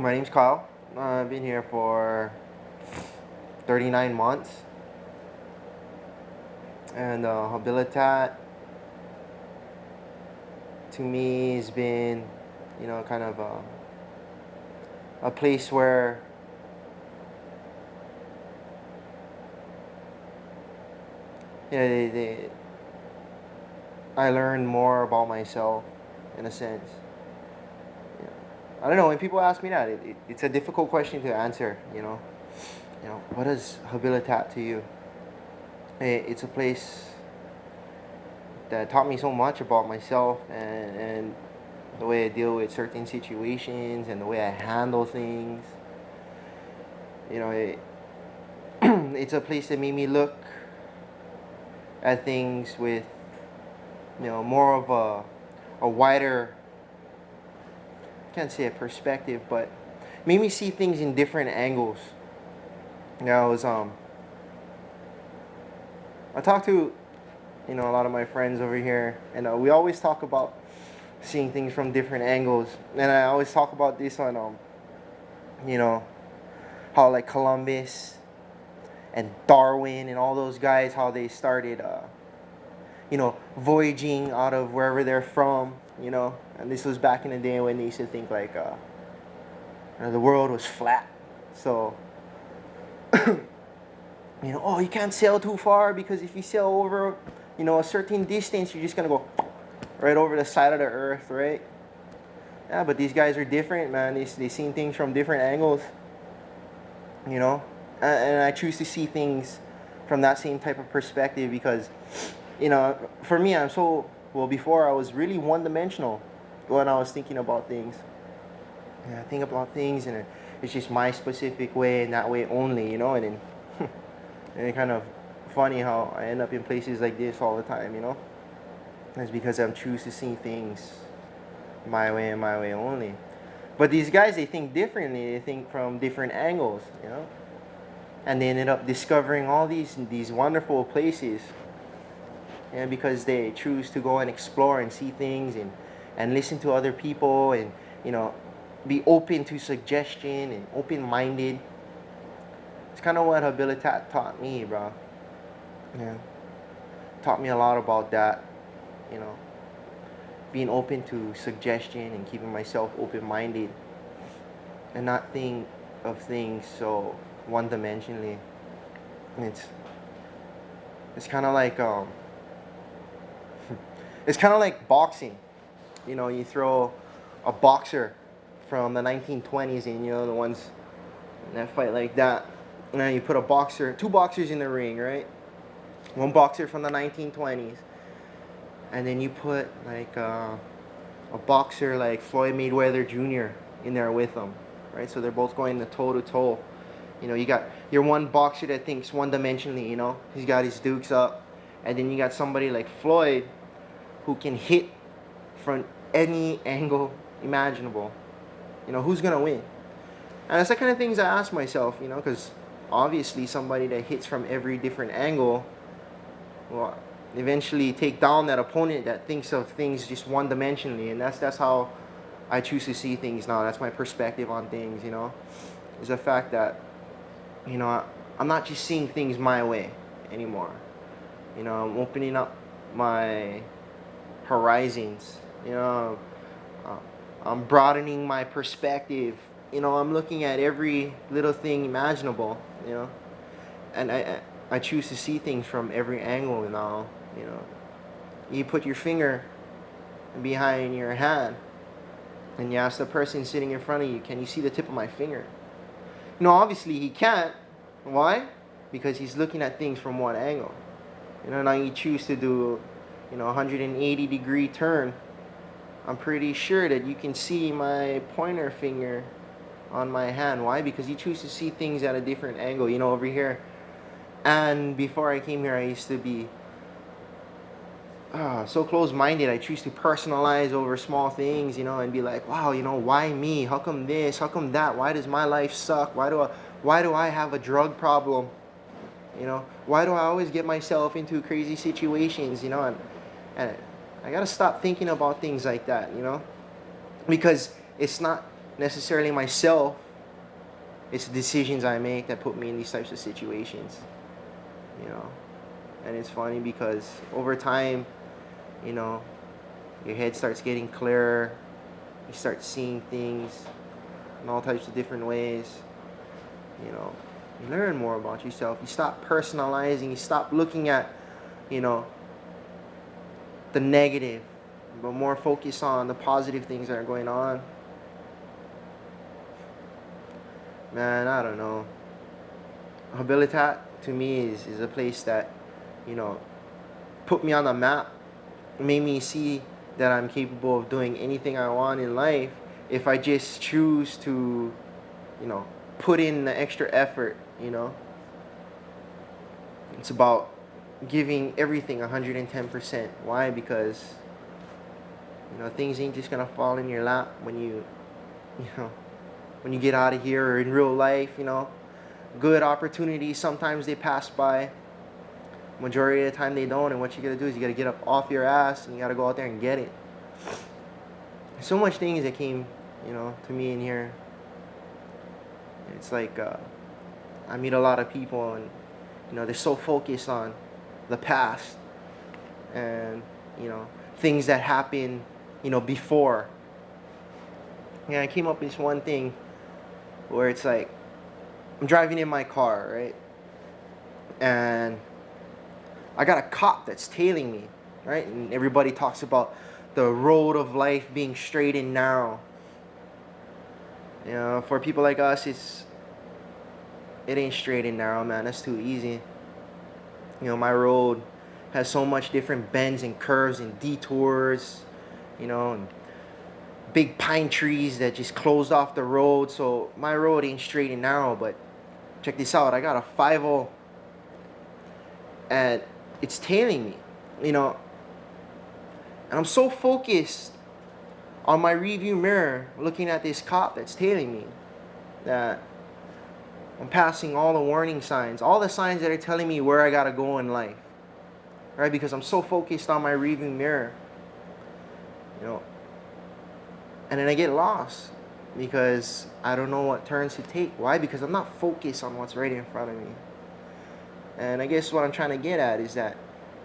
My name's Kyle. I've been here for 39 months. And Habilitat to me has been, kind of a place where I learned more about myself, in a sense. You know, I don't know. When people ask me that, it's a difficult question to answer. What is Habilitat to you? It's a place that taught me so much about myself and the way I deal with certain situations and the way I handle things. It, it's a place that made me look at things with, more of a wider, I can't say a perspective, but made me see things in different angles. I talked to, a lot of my friends over here, and we always talk about seeing things from different angles. And I always talk about this on, you know, how like Columbus and Darwin and all those guys, how they started, voyaging out of wherever they're from, And this was back in the day when they used to think like, the world was flat. So, oh, you can't sail too far because if you sail over, a certain distance, you're just going to go right over the side of the earth, right? Yeah, but these guys are different, man. They seen things from different angles, And I choose to see things from that same type of perspective because, for me, before I was really one-dimensional when I was thinking about things. Yeah, I think about things and it's just my specific way and that way only, and then and it's kind of funny how I end up in places like this all the time, It's because I'm choose to see things my way and my way only. But these guys, they think differently. They think from different angles, And they ended up discovering all these wonderful places. And because they choose to go and explore and see things and listen to other people and, be open to suggestion and open-minded. It's kind of what Habilitat taught me, bro. Yeah. Taught me a lot about that, being open to suggestion and keeping myself open-minded and not think of things so one-dimensionally. And it's kind of like it's kind of like boxing. You throw a boxer from the 1920s and the ones in that fight like that. And then you put two boxers in the ring, right? One boxer from the 1920s, and then you put like a boxer like Floyd Mayweather Jr. in there with them, right? So they're both going toe to toe. You got your one boxer that thinks one-dimensionally, he's got his dukes up, and then you got somebody like Floyd who can hit from any angle imaginable. Who's gonna win? And that's the kind of things I ask myself, because obviously somebody that hits from every different angle will eventually take down that opponent that thinks of things just one-dimensionally, and that's how I choose to see things now. That's my perspective on things, is the fact that, I'm not just seeing things my way anymore. I'm opening up my horizons, I'm broadening my perspective. I'm looking at every little thing imaginable, and I choose to see things from every angle now, You put your finger behind your hand and you ask the person sitting in front of you, can you see the tip of my finger? Obviously he can't. Why? Because he's looking at things from one angle. Now you choose to do, 180-degree turn. I'm pretty sure that you can see my pointer finger on my hand. Why? Because you choose to see things at a different angle, over here. And before I came here, I used to be so close-minded. I choose to personalize over small things, and be like, wow, why me? How come this? How come that? Why does my life suck? Why do I have a drug problem? Why do I always get myself into crazy situations? And I gotta stop thinking about things like that, because it's not necessarily myself. It's the decisions I make that put me in these types of situations, you know. And it's funny because over time, you know, your head starts getting clearer. You start seeing things in all types of different ways. You know, you learn more about yourself. You stop personalizing. You stop looking at, you know, the negative, but more focus on the positive things that are going on. Man, I don't know. Habilitat to me is a place that, you know, put me on the map, made me see that I'm capable of doing anything I want in life if I just choose to, you know, put in the extra effort, you know. It's about giving everything 110%. Why? Because, you know, things ain't just gonna fall in your lap when you know, when you get out of here or in real life, you know. Good opportunities, sometimes they pass by. Majority of the time they don't, and what you gotta do is you gotta get up off your ass and you gotta go out there and get it. So much things that came, you know, to me in here. It's like I meet a lot of people and, you know, they're so focused on the past and, you know, things that happened, you know, before. Yeah, I came up with this one thing where it's like I'm driving in my car, right? And I got a cop that's tailing me, right? And everybody talks about the road of life being straight and narrow. You know, for people like us, it ain't straight and narrow, man. That's too easy. You know, my road has so much different bends and curves and detours, you know, and big pine trees that just closed off the road. So my road ain't straight and narrow, but check this out. I got a 5-0 and it's tailing me, you know, and I'm so focused on my rearview mirror looking at this cop that's tailing me that I'm passing all the warning signs, all the signs that are telling me where I gotta go in life, right? Because I'm so focused on my rearview mirror, you know, and then I get lost because I don't know what turns to take. Why? Because I'm not focused on what's right in front of me. And I guess what I'm trying to get at is that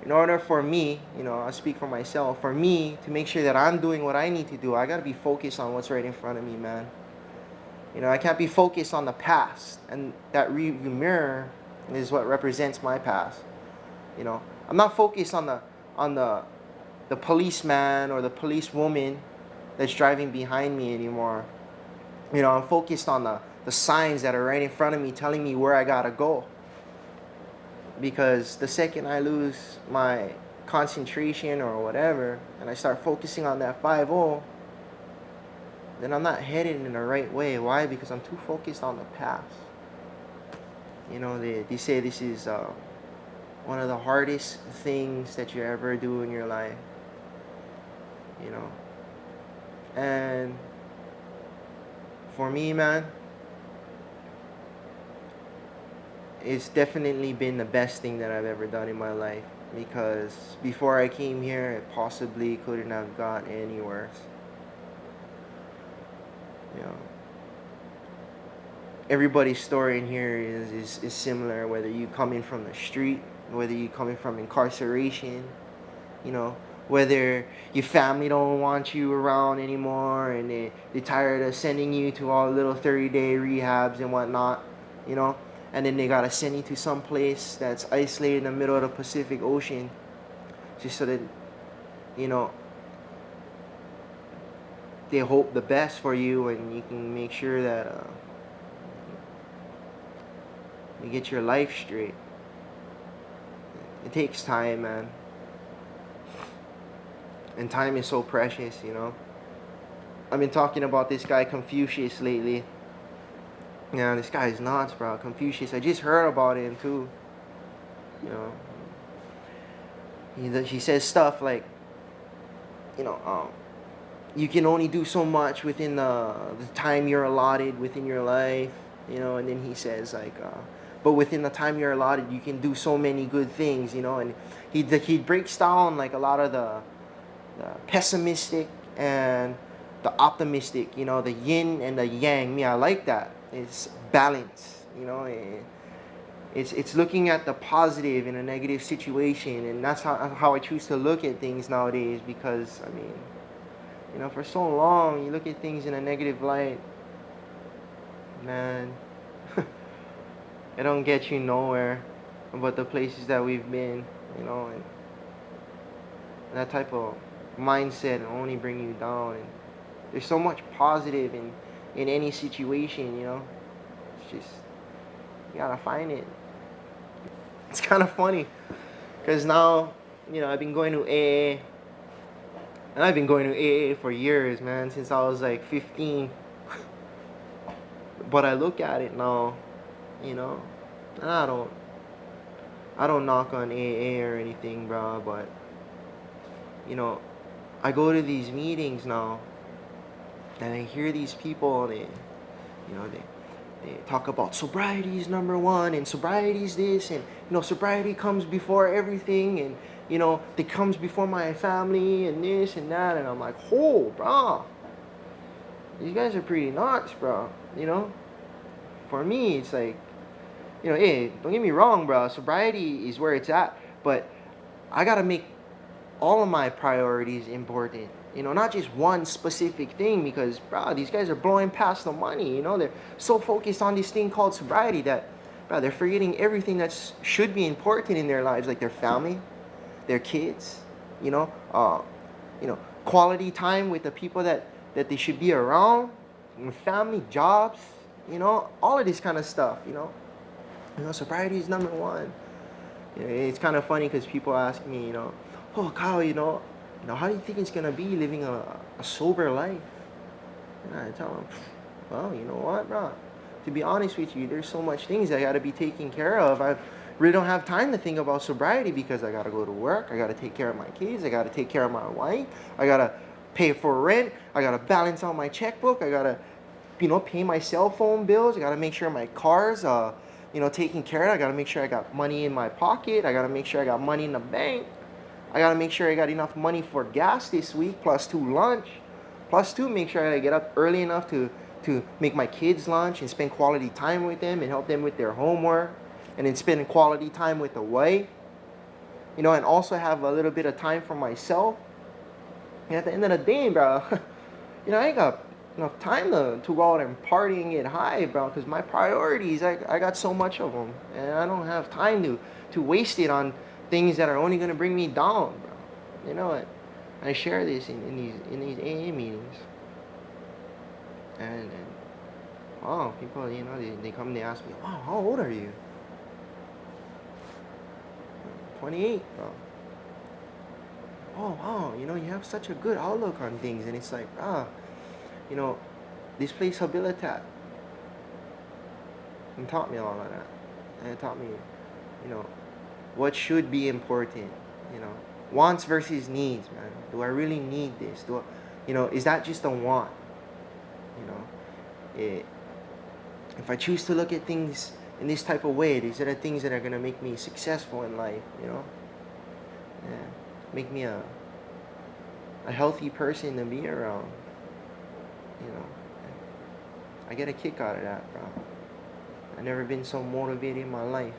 in order for me, you know, I speak for myself, for me to make sure that I'm doing what I need to do, I got to be focused on what's right in front of me, man. You know, I can't be focused on the past. And that rearview mirror is what represents my past. You know, I'm not focused on the policeman or the policewoman that's driving behind me anymore. You know, I'm focused on the signs that are right in front of me telling me where I got to go. Because the second I lose my concentration or whatever, and I start focusing on that 5-0, then I'm not headed in the right way. Why? Because I'm too focused on the past. You know, they say this is one of the hardest things that you ever do in your life. You know, and for me, man, it's definitely been the best thing that I've ever done in my life, because before I came here, it possibly couldn't have gotten any worse. You know, everybody's story in here is similar, whether you coming from the street, whether you coming from incarceration, you know, whether your family don't want you around anymore and they're tired of sending you to all little 30-day rehabs and whatnot, you know, and then they gotta send you to some place that's isolated in the middle of the Pacific Ocean just so that, you know, they hope the best for you and you can make sure that you get your life straight. It takes time, man. And time is so precious, you know. I've been talking about this guy Confucius lately. Yeah, this guy is nuts, bro. Confucius. I just heard about him too. You know, he says stuff like, you know, you can only do so much within the time you're allotted within your life. You know, and then he says like, but within the time you're allotted, you can do so many good things. You know, and he breaks down like a lot of the pessimistic and the optimistic, the yin and the yang. Me, I like that. It's balance, It's looking at the positive in a negative situation, and that's how I choose to look at things nowadays. Because I mean, for so long you look at things in a negative light, man. It don't get you nowhere. But the places that we've been, and that type of mindset will only bring you down. And there's so much positive in any situation, It's just, you gotta find it. It's kind of funny, because now, I've been going to AA, and I've been going to AA for years, man, since I was like 15. But I look at it now, and I don't knock on AA or anything, bro, but I go to these meetings now, and I hear these people. They talk about sobriety is number one, and sobriety is this, and sobriety comes before everything, and it comes before my family, and this and that, and I'm like, oh, bro, these guys are pretty nuts, bro. For me, it's like, hey, don't get me wrong, bro. Sobriety is where it's at, but I gotta make all of my priorities important. Not just one specific thing, because, bro, these guys are blowing past the money. They're so focused on this thing called sobriety that, bro, they're forgetting everything that should be important in their lives, like their family, their kids, quality time with the people that they should be around, family, jobs, all of this kind of stuff, sobriety is number one. It's kind of funny because people ask me, oh, Kyle, how do you think it's going to be living a sober life? And I tell them, well, you know what, bro? To be honest with you, there's so much things I got to be taking care of. I really don't have time to think about sobriety, because I got to go to work. I got to take care of my kids. I got to take care of my wife. I got to pay for rent. I got to balance out my checkbook. I got to, pay my cell phone bills. I got to make sure my car's, taken care of. I got to make sure I got money in my pocket. I got to make sure I got money in the bank. I got to make sure I got enough money for gas this week, plus 2 lunch. Plus 2, make sure I get up early enough to make my kids lunch and spend quality time with them and help them with their homework. And then spend quality time with the wife. And also have a little bit of time for myself. And at the end of the day, bro, I ain't got enough time to go out and party and get high, bro, because my priorities, I got so much of them. And I don't have time to waste it on things that are only going to bring me down, bro. You know what? I share this in these AA meetings. And people, they come and they ask me, wow, how old are you? 28, bro. Oh, wow, you have such a good outlook on things. And it's like, this place, Habilitat, and taught me all of that. And it taught me, what should be important, wants versus needs, man. Do I really need this? Is that just a want? If I choose to look at things in this type of way, these are the things that are going to make me successful in life, make me a healthy person to be around, I get a kick out of that, bro. I've never been so motivated in my life.